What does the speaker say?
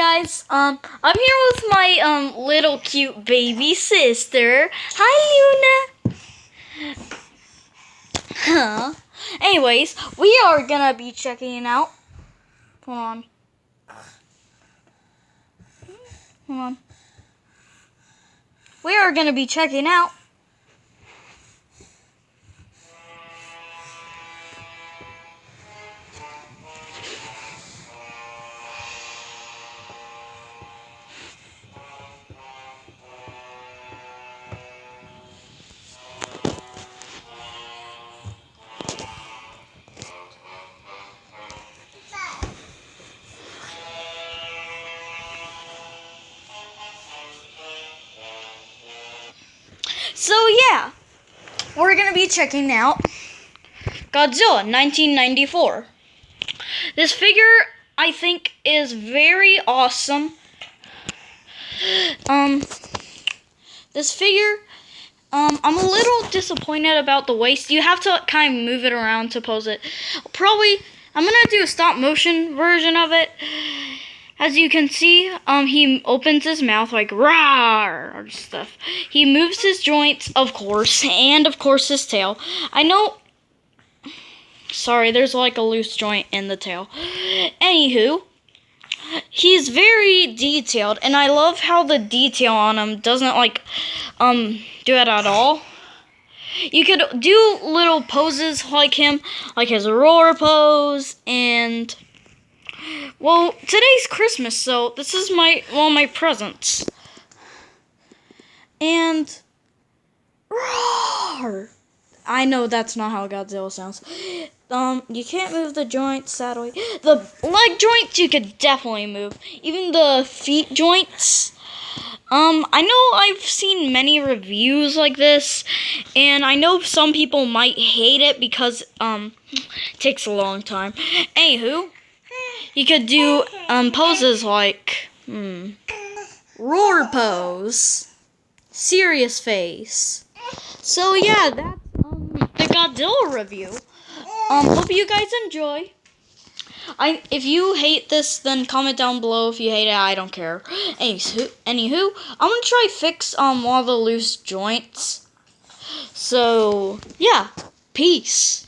guys, I'm here with my little cute baby sister. Hi Luna. Huh. Anyways, we are gonna be checking it out. Hold on. Hold on. We are gonna be checking out So yeah, we're gonna be checking out Godzilla 1994. This figure, I think, is very awesome. This figure, I'm a little disappointed about the waist. You have to kind of move it around to pose it. I'm gonna do a stop motion version of it. As you can see, he opens his mouth like rawr or stuff. He moves his joints, of course, and of course his tail. I know. Sorry, there's like a loose joint in the tail. Anywho, he's very detailed, and I love how the detail on him doesn't do it at all. You could do little poses like him, like his roar pose, and well, today's Christmas, so this is one of my presents. And roar! I know that's not how Godzilla sounds. You can't move the joints, sadly. The leg joints you could definitely move. Even the feet joints. I know I've seen many reviews like this, and I know some people might hate it because, it takes a long time. Anywho, you could do, poses like, roar pose, serious face. So yeah, that's, the Godzilla review. Hope you guys enjoy. If you hate this, then comment down below. If you hate it, I don't care. Anywho, I'm gonna try fix all the loose joints. So yeah, peace.